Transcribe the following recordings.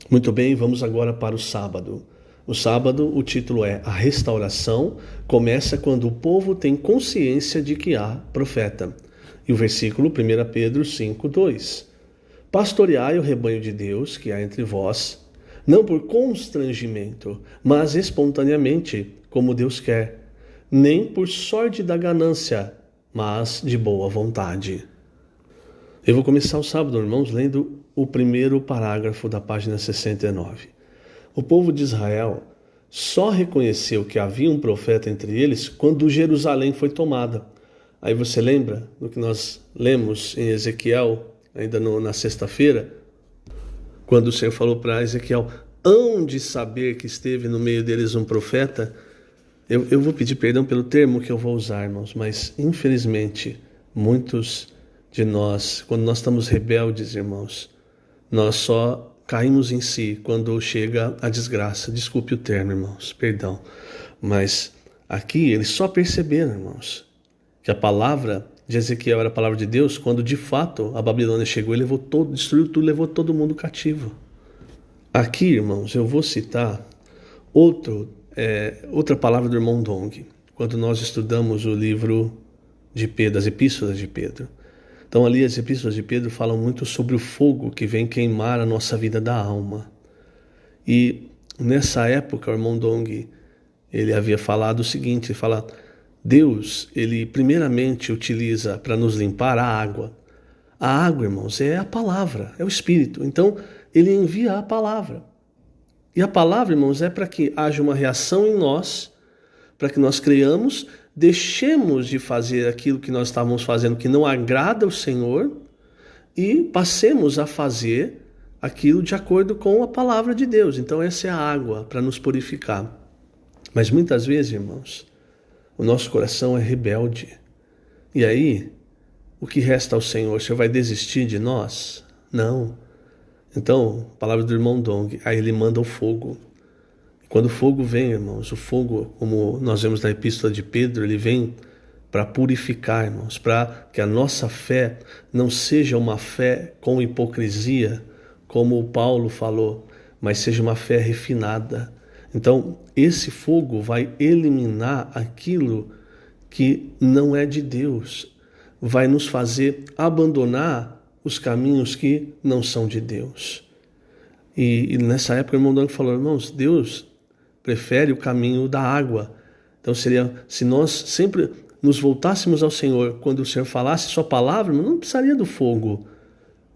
Muito bem, vamos agora para o sábado. O sábado, o título é A Restauração começa quando o povo tem consciência de que há profeta. E o versículo 1 Pedro 5:2. Pastoreai o rebanho de Deus que há entre vós, não por constrangimento, mas espontaneamente, como Deus quer, nem por sorte da ganância, mas de boa vontade. Eu vou começar o sábado, irmãos, lendo o primeiro parágrafo da página 69. O povo de Israel só reconheceu que havia um profeta entre eles quando Jerusalém foi tomada. Aí você lembra do que nós lemos em Ezequiel, ainda na sexta-feira, quando o Senhor falou para Ezequiel: hão de saber que esteve no meio deles um profeta? Eu vou pedir perdão pelo termo que eu vou usar, irmãos, mas infelizmente muitos de nós, quando nós estamos rebeldes, irmãos, nós só caímos em si quando chega a desgraça. Desculpe o termo, irmãos, perdão. Mas aqui eles só perceberam, irmãos, que a palavra de Ezequiel era a palavra de Deus quando de fato a Babilônia chegou e levou todo, destruiu tudo, levou todo mundo cativo. Aqui, irmãos, eu vou citar outra palavra do irmão Dong, quando nós estudamos o livro de Pedro, as epístolas de Pedro. Então ali as epístolas de Pedro falam muito sobre o fogo que vem queimar a nossa vida da alma. E nessa época o irmão Dong, ele havia falado o seguinte, ele fala: Deus, ele primeiramente utiliza para nos limpar a água. A água, irmãos, é a palavra, é o Espírito. Então ele envia a palavra. E a palavra, irmãos, é para que haja uma reação em nós, para que nós creiamos, deixemos de fazer aquilo que nós estávamos fazendo que não agrada ao Senhor e passemos a fazer aquilo de acordo com a palavra de Deus. Então essa é a água para nos purificar. Mas muitas vezes, irmãos, o nosso coração é rebelde. E aí, o que resta ao Senhor? O Senhor vai desistir de nós? Não. Então, a palavra do irmão Dong, aí ele manda o fogo. Quando o fogo vem, irmãos, o fogo, como nós vemos na epístola de Pedro, ele vem para purificar, irmãos, para que a nossa fé não seja uma fé com hipocrisia, como o Paulo falou, mas seja uma fé refinada. Então, esse fogo vai eliminar aquilo que não é de Deus, vai nos fazer abandonar os caminhos que não são de Deus. E nessa época o irmão Dong falou: irmãos, Deus prefere o caminho da água. Então seria, se nós sempre nos voltássemos ao Senhor, quando o Senhor falasse sua palavra, não precisaria do fogo.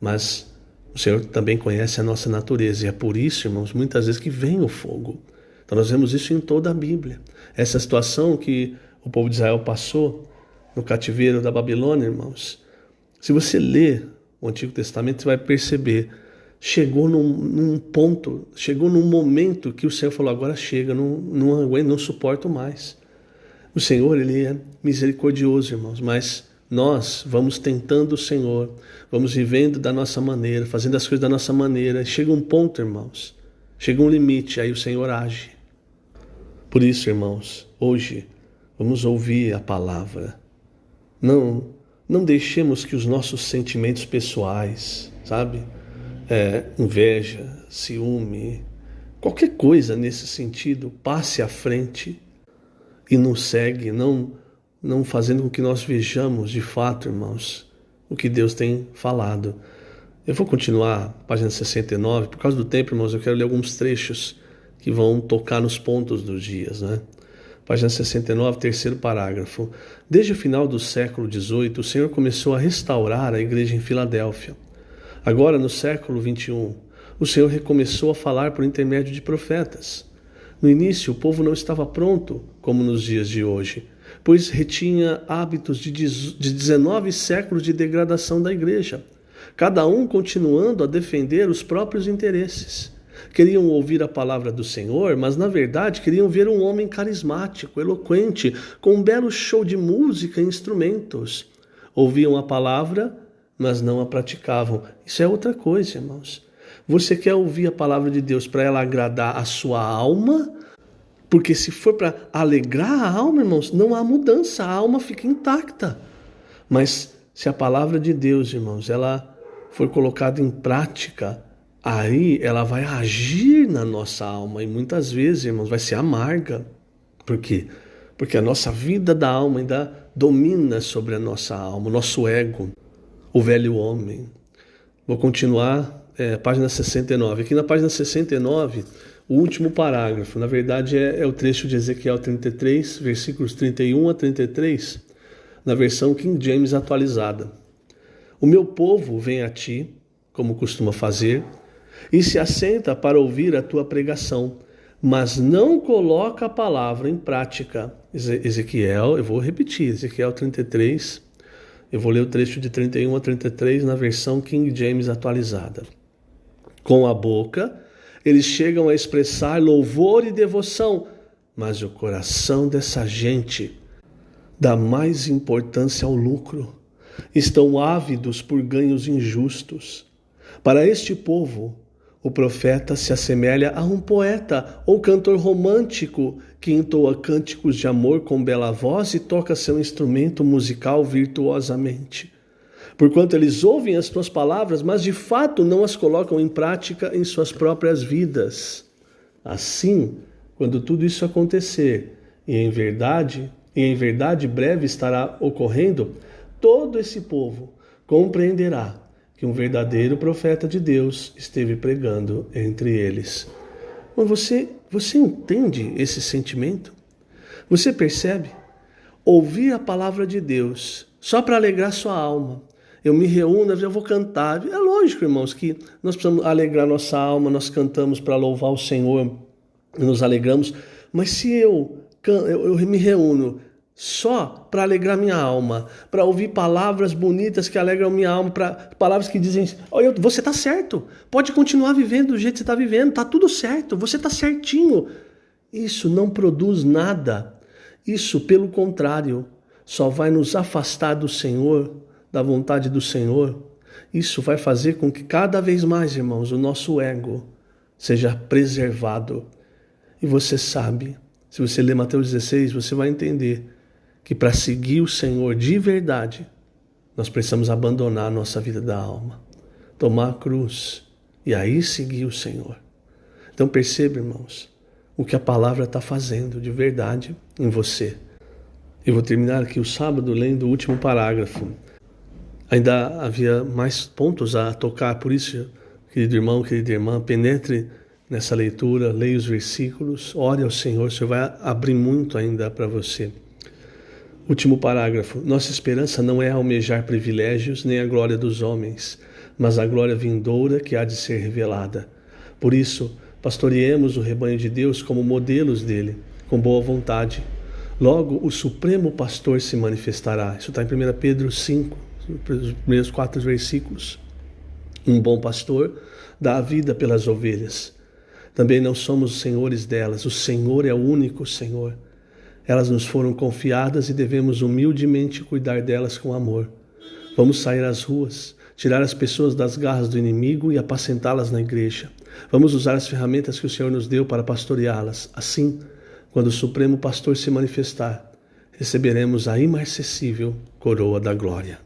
Mas o Senhor também conhece a nossa natureza, e é por isso, irmãos, muitas vezes que vem o fogo. Então nós vemos isso em toda a Bíblia. Essa situação que o povo de Israel passou no cativeiro da Babilônia, irmãos, se você ler o Antigo Testamento, você vai perceber, chegou num ponto, chegou num momento que o Senhor falou: agora chega, não aguento, não suporto mais. O Senhor, ele é misericordioso, irmãos, mas nós vamos tentando o Senhor, vamos vivendo da nossa maneira, fazendo as coisas da nossa maneira. Chega um ponto, irmãos, chega um limite, aí o Senhor age. Por isso, irmãos, hoje vamos ouvir a palavra. Não deixemos que os nossos sentimentos pessoais, sabe? Inveja, ciúme, qualquer coisa nesse sentido, passe à frente e nos segue, não fazendo com que nós vejamos de fato, irmãos, o que Deus tem falado. Eu vou continuar, página 69, por causa do tempo, irmãos, eu quero ler alguns trechos que vão tocar nos pontos dos dias, né? Página 69, terceiro parágrafo. Desde o final do século XVIII, o Senhor começou a restaurar a igreja em Filadélfia. Agora, no século XXI, o Senhor recomeçou a falar por intermédio de profetas. No início, o povo não estava pronto, como nos dias de hoje, pois retinha hábitos de 19 séculos de degradação da igreja, cada um continuando a defender os próprios interesses. Queriam ouvir a palavra do Senhor, mas na verdade queriam ver um homem carismático, eloquente, com um belo show de música e instrumentos. Ouviam a palavra, mas não a praticavam. Isso é outra coisa, irmãos. Você quer ouvir a palavra de Deus para ela agradar a sua alma? Porque se for para alegrar a alma, irmãos, não há mudança, a alma fica intacta. Mas se a palavra de Deus, irmãos, ela for colocada em prática, aí ela vai agir na nossa alma e muitas vezes, irmãos, vai ser amarga. Por quê? Porque a nossa vida da alma ainda domina sobre a nossa alma, o nosso ego, o velho homem. Vou continuar, página 69. Aqui na página 69, o último parágrafo, na verdade é o trecho de Ezequiel 33, versículos 31 a 33, na versão King James atualizada. O meu povo vem a ti, como costuma fazer, e se assenta para ouvir a tua pregação, mas não coloca a palavra em prática. Ezequiel, eu vou repetir, Ezequiel 33, eu vou ler o trecho de 31 a 33 na versão King James atualizada. Com a boca, eles chegam a expressar louvor e devoção, mas o coração dessa gente dá mais importância ao lucro. Estão ávidos por ganhos injustos. Para este povo, o profeta se assemelha a um poeta ou cantor romântico que entoa cânticos de amor com bela voz e toca seu instrumento musical virtuosamente. Porquanto eles ouvem as tuas palavras, mas de fato não as colocam em prática em suas próprias vidas. Assim, quando tudo isso acontecer, e em verdade breve estará ocorrendo, todo esse povo compreenderá que um verdadeiro profeta de Deus esteve pregando entre eles. Mas você entende esse sentimento? Você percebe? Ouvir a palavra de Deus só para alegrar sua alma. Eu me reúno, eu vou cantar. É lógico, irmãos, que nós precisamos alegrar nossa alma, nós cantamos para louvar o Senhor, nos alegramos. Mas se eu me reúno só para alegrar minha alma, para ouvir palavras bonitas que alegram minha alma, para palavras que dizem, olha, você está certo, pode continuar vivendo do jeito que você está vivendo, está tudo certo, você está certinho. Isso não produz nada. Isso, pelo contrário, só vai nos afastar do Senhor, da vontade do Senhor. Isso vai fazer com que cada vez mais, irmãos, o nosso ego seja preservado. E você sabe, se você ler Mateus 16, você vai entender que para seguir o Senhor de verdade, nós precisamos abandonar a nossa vida da alma, tomar a cruz e aí seguir o Senhor. Então perceba, irmãos, o que a palavra está fazendo de verdade em você. Eu vou terminar aqui o sábado lendo o último parágrafo. Ainda havia mais pontos a tocar, por isso, querido irmão, querida irmã, penetre nessa leitura, leia os versículos, ore ao Senhor, o Senhor vai abrir muito ainda para você. Último parágrafo. Nossa esperança não é almejar privilégios nem a glória dos homens, mas a glória vindoura que há de ser revelada. Por isso, pastoreemos o rebanho de Deus como modelos dele, com boa vontade. Logo, o supremo pastor se manifestará. Isso está em 1 Pedro 5, os primeiros 4 versículos. Um bom pastor dá a vida pelas ovelhas. Também não somos os senhores delas, o Senhor é o único Senhor. Elas nos foram confiadas e devemos humildemente cuidar delas com amor. Vamos sair às ruas, tirar as pessoas das garras do inimigo e apacentá-las na igreja. Vamos usar as ferramentas que o Senhor nos deu para pastoreá-las. Assim, quando o Supremo Pastor se manifestar, receberemos a imarcessível coroa da glória.